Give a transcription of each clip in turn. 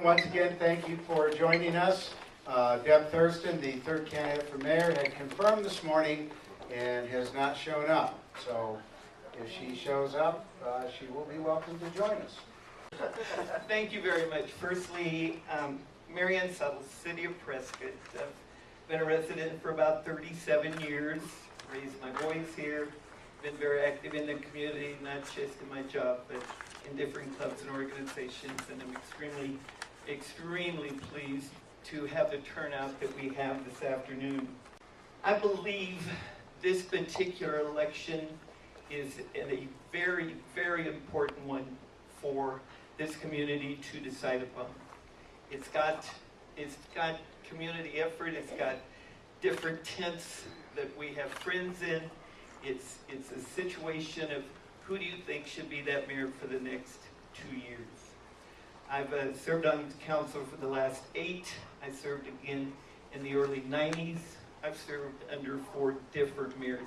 Once again, thank you for joining us. Deb Thurston, the third candidate for mayor, had confirmed this morning and has not shown up. So if she shows up, she will be welcome to join us. Thank you very much. Firstly, Mary Ann Suttles, City of Prescott. I've been a resident for about 37 years, raised my boys here, been very active in the community, not just in my job, but in different clubs and organizations, and I'm extremely pleased to have the turnout that we have this afternoon. I believe this particular election is a very, very important one for this community to decide upon. It's got community effort, it's got different tents that we have friends in. It's a situation of who do you think should be that mayor for the next 2 years. I've served on council for the last 8. I served again in the early 90s. I've served under 4 different mayors.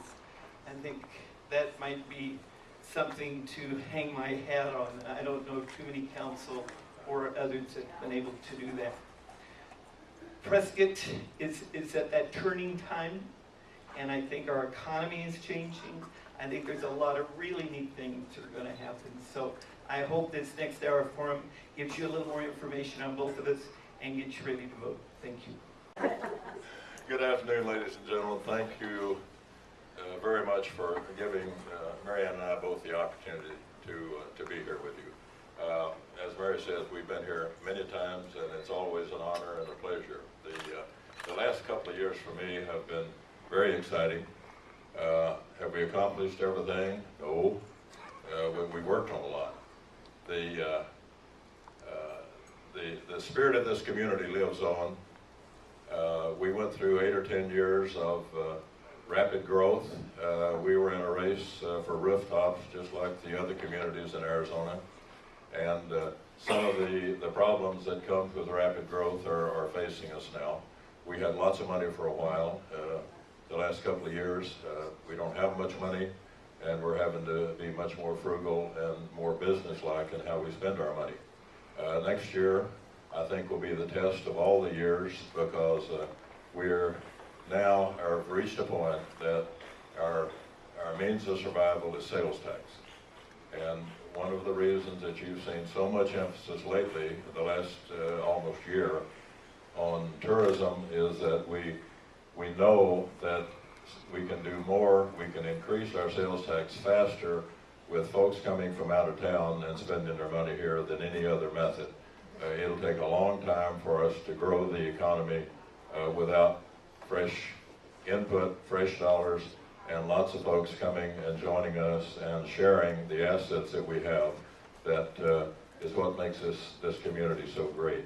I think that might be something to hang my hat on. I don't know too many council or others that have been able to do that. Prescott is at that turning time, and I think our economy is changing. I think there's a lot of really neat things that are going to happen. So I hope this next hour forum gives you a little more information on both of us and gets you ready to vote. Thank you. Good afternoon, ladies and gentlemen. Thank you very much for giving Mary Ann and I both the opportunity to be here with you. As Mary says, we've been here many times, and it's always an honor and a pleasure. The last couple of years for me have been very exciting. Have we accomplished everything? No. We worked on a lot. The spirit of this community lives on. We went through 8 or 10 years of rapid growth. We were in a race for rooftops, just like the other communities in Arizona. And some of the problems that come with rapid growth are facing us now. We had lots of money for a while. The last couple of years, we don't have much money, and we're having to be much more frugal and more business-like in how we spend our money. Next year, I think, will be the test of all the years, because we're now have reached a point that our means of survival is sales tax. And one of the reasons that you've seen so much emphasis lately, the last almost year, on tourism is that we know that we can do more, we can increase our sales tax faster with folks coming from out of town and spending their money here than any other method. It'll take a long time for us to grow the economy without fresh input, fresh dollars, and lots of folks coming and joining us and sharing the assets that we have. That is what makes this community so great.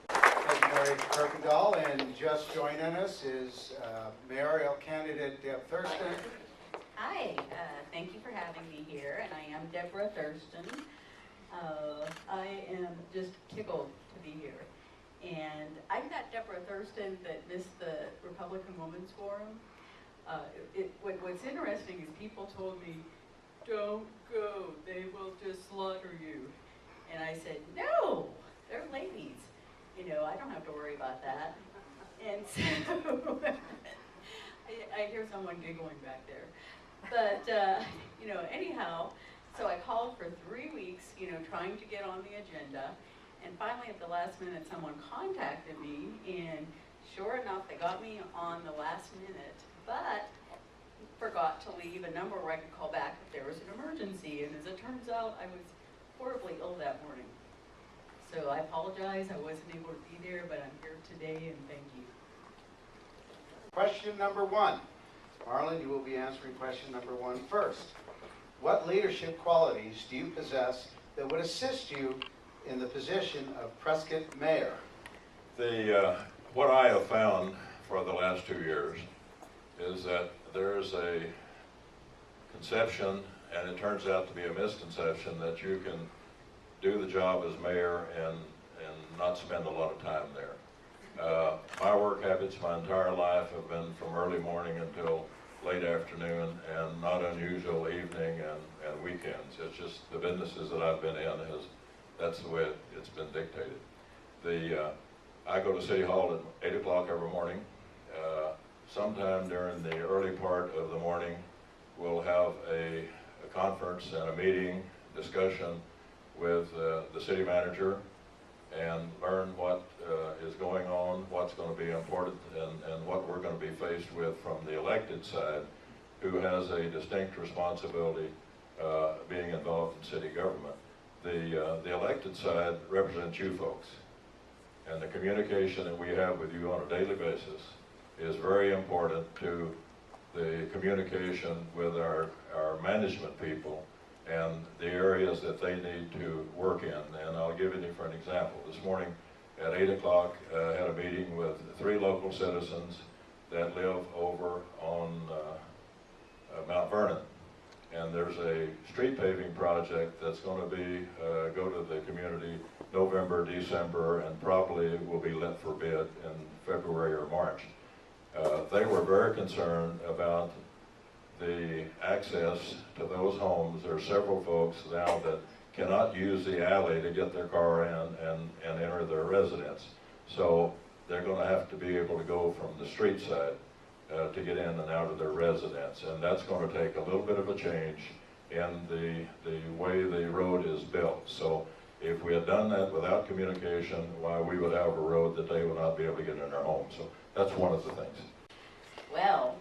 Thank you, Mary Kirkendall, and just joining us is mayoral candidate Deb Thurston. Hi, thank you for having me here, and I am Deborah Thurston. I am just tickled to be here. And I'm that Deborah Thurston that missed the Republican Women's Forum. What's interesting is people told me, don't go, they will just slaughter you. And I said, no, they're ladies. You know, I don't have to worry about that. And so, I hear someone giggling back there. But, you know, anyhow, so I called for 3 weeks, you know, trying to get on the agenda. And finally, at the last minute, someone contacted me, and sure enough, they got me on the last minute, but forgot to leave a number where I could call back if there was an emergency. And as it turns out, I was horribly ill that morning. So I apologize, I wasn't able to be there, but I'm here today, and thank you. Question number 1. Marlon, you will be answering question number 1 first. What leadership qualities do you possess that would assist you in the position of Prescott mayor? What I have found for the last 2 years is that there's a conception, and it turns out to be a misconception, that you can do the job as mayor and not spend a lot of time there. My work habits my entire life have been from early morning until late afternoon, and not unusual evening and weekends. It's just the businesses that I've been in, that's the way it's been dictated. I go to City Hall at 8 o'clock every morning. Sometime during the early part of the morning, we'll have a conference and a meeting, discussion with the city manager and learn what is going on, what's going to be important, and what we're going to be faced with from the elected side, who has a distinct responsibility being involved in city government. The elected side represents you folks, and the communication that we have with you on a daily basis is very important to the communication with our management people and the areas that they need to work in. And I'll give you for an example. This morning at 8 o'clock, I had a meeting with 3 local citizens that live over on Mount Vernon. And there's a street paving project that's going to be, go to the community November, December, and probably will be let for bid in February or March. They were very concerned about the access to those homes. There are several folks now that cannot use the alley to get their car in and enter their residence. So they're going to have to be able to go from the street side to get in and out of their residence. And that's going to take a little bit of a change in the way the road is built. So if we had done that without communication, why we would have a road that they would not be able to get in their home. So that's one of the things. Well,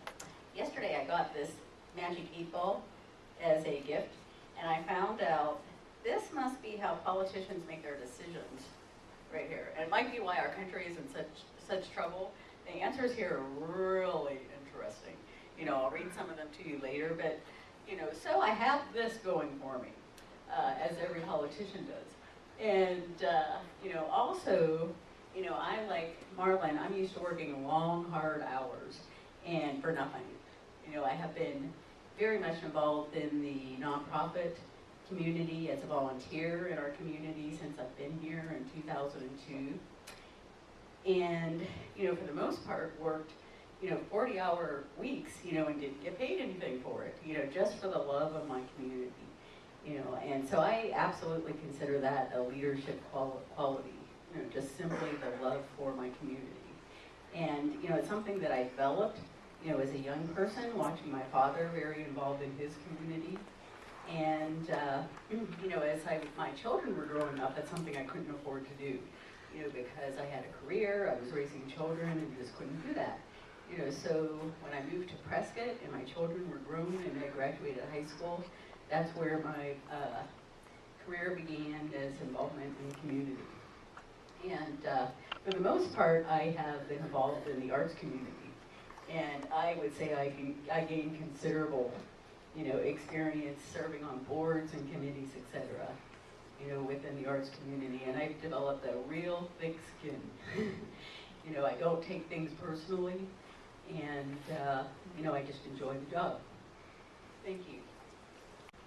yesterday I got this Magic 8-Ball as a gift, and I found out this must be how politicians make their decisions right here. And it might be why our country is in such trouble. The answers here are really interesting. You know, I'll read some of them to you later, but, you know, so I have this going for me, as every politician does. And, you know, also, you know, I, like Marlon, I'm used to working long, hard hours, and for nothing. You know, I have been very much involved in the nonprofit community as a volunteer in our community since I've been here in 2002. And, you know, for the most part, worked, you know, 40-hour weeks, you know, and didn't get paid anything for it, you know, just for the love of my community, you know. And so I absolutely consider that a leadership quality, you know, just simply the love for my community. And, you know, it's something that I developed, you know, as a young person, watching my father very involved in his community. And, you know, as my children were growing up, that's something I couldn't afford to do, you know, because I had a career, I was raising children, and just couldn't do that. You know, so when I moved to Prescott and my children were grown and I graduated high school, that's where my career began as involvement in the community. And for the most part, I have been involved in the arts community. And I would say I gained considerable, you know, experience serving on boards and committees, etc., you know, within the arts community. And I've developed a real thick skin. You know, I don't take things personally, and, you know, I just enjoy the job. Thank you.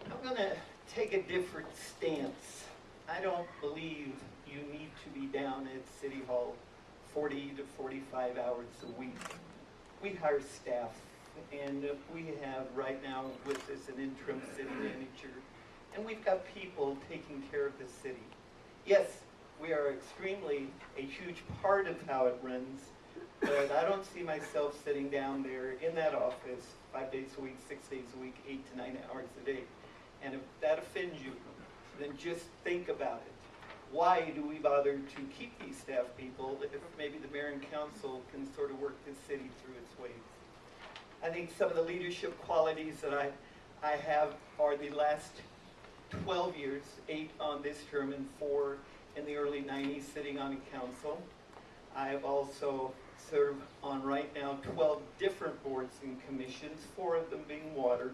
I'm going to take a different stance. I don't believe you need to be down at City Hall 40 to 45 hours a week. We hire staff, and we have right now with us an interim city manager, and we've got people taking care of the city. Yes, we are extremely a huge part of how it runs, but I don't see myself sitting down there in that office 5 days a week, 6 days a week, 8 to 9 hours a day. And if that offends you, then just think about it. Why do we bother to keep these staff people if maybe the mayor and council can sort of work this city through its ways? I think some of the leadership qualities that I have are the last 12 years, 8 on this term and 4 in the early 90s sitting on a council. I have also served on right now 12 different boards and commissions, 4 of them being water.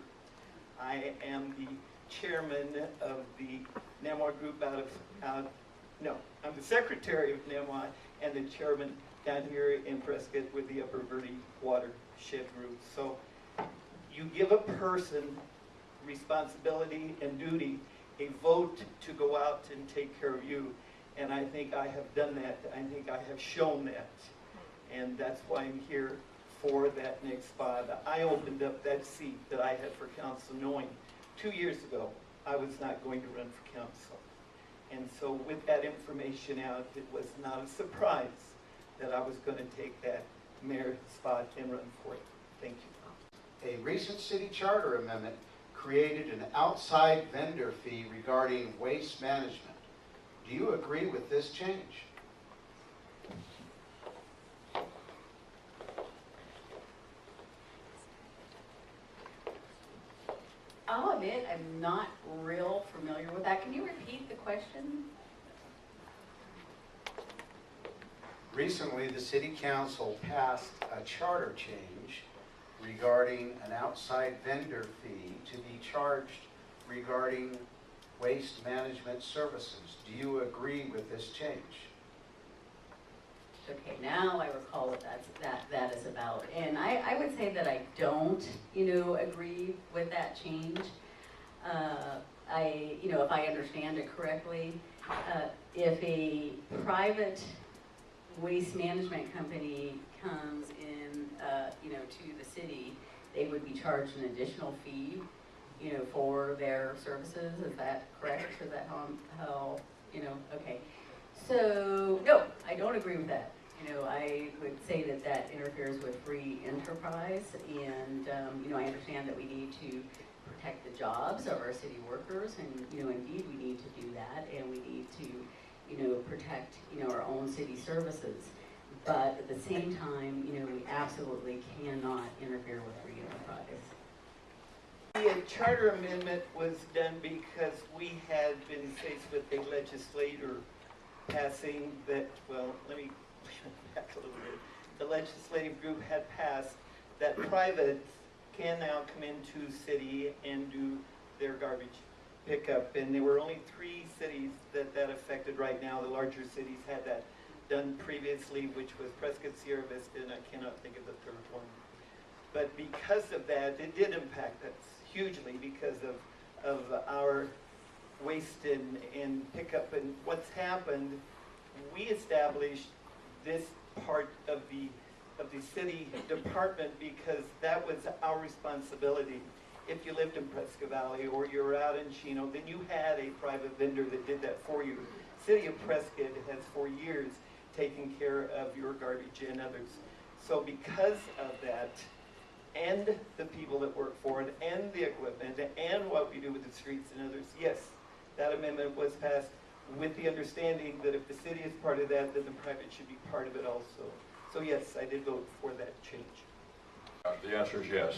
I am the chairman of the Namwa group I'm the secretary of Namwa and the chairman down here in Prescott with the Upper Verde Watershed Group. So you give a person responsibility and duty, a vote to go out and take care of you. And I think I have done that. I think I have shown that. And that's why I'm here for that next spot. I opened up that seat that I had for council knowing 2 years ago I was not going to run for council. And so with that information out, it was not a surprise that I was going to take that mayor spot and run for it. Thank you. A recent city charter amendment created an outside vendor fee regarding waste management. Do you agree with this change? I'll admit, I'm not real familiar with that. Can you repeat the question? Recently, the city council passed a charter change regarding an outside vendor fee to be charged regarding waste management services. Do you agree with this change? Okay, now I recall what that is about. And I would say that I don't, agree with that change. If I understand it correctly, if a private waste management company comes in, to the city, they would be charged an additional fee, for their services. Is that correct? Is that how, okay. So, no, I don't agree with that. I would say that that interferes with free enterprise, and, I understand that we need to protect the jobs of our city workers, and, indeed we need to do that, and we need to, protect, our own city services. But at the same time, we absolutely cannot interfere with free enterprise. The charter amendment was done because we had been faced with a legislator passing that, well, let me back a little bit. The legislative group had passed that privates can now come into city and do their garbage pickup. And there were only 3 cities that affected right now. The larger cities had that done previously, which was Prescott, Sierra Vista, and I cannot think of the 3rd one. But because of that, it did impact us hugely because of our waste and pickup. And what's happened, we established this part of the city department because that was our responsibility. If you lived in Prescott Valley or you were out in Chino, then you had a private vendor that did that for you. City of Prescott has for years taken care of your garbage and others. So because of that, and the people that work for it, and the equipment, and what we do with the streets and others, yes, that amendment was passed with the understanding that if the city is part of that, then the private should be part of it also. So yes, I did vote for that change. The answer is yes,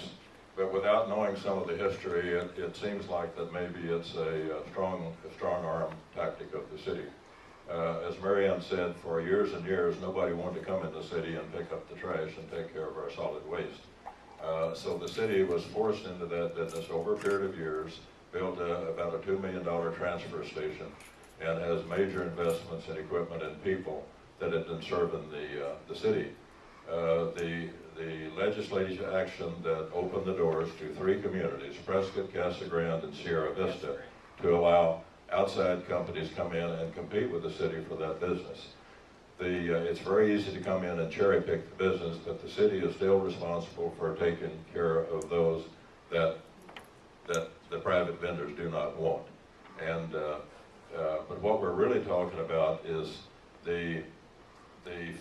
but without knowing some of the history, it seems like that maybe it's a strong arm tactic of the city. As Marianne said, for years and years, nobody wanted to come in the city and pick up the trash and take care of our solid waste. So the city was forced into that business over a period of years, built about a $2 million transfer station, and has major investments in equipment and people that have been serving the city. The legislative action that opened the doors to 3 communities, Prescott, Casa Grande, and Sierra Vista, to allow outside companies come in and compete with the city for that business. It's very easy to come in and cherry pick the business, but the city is still responsible for taking care of those that the private vendors do not want. And but what we're really talking about is the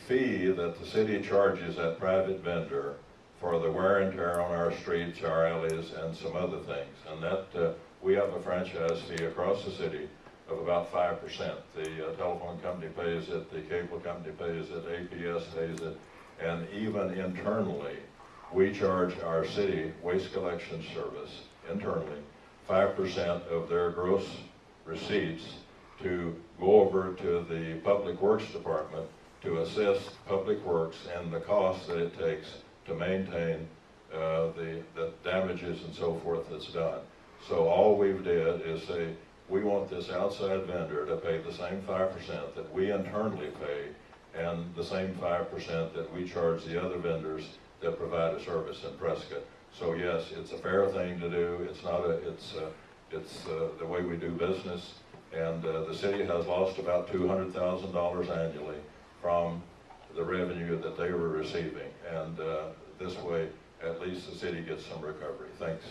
fee that the city charges that private vendor for the wear and tear on our streets, our alleys, and some other things. And that we have a franchise fee across the city of about 5%. The telephone company pays it, the cable company pays it, APS pays it, and even internally, we charge our city waste collection service internally 5% of their gross receipts to go over to the Public Works Department to assist Public Works and the costs that it takes to maintain the damages and so forth that's done. So all we've did is say, we want this outside vendor to pay the same 5% that we internally pay and the same 5% that we charge the other vendors that provide a service in Prescott. So yes, it's a fair thing to do. It's not it's the way we do business. And the city has lost about $200,000 annually from the revenue that they were receiving. And this way, at least the city gets some recovery. Thanks.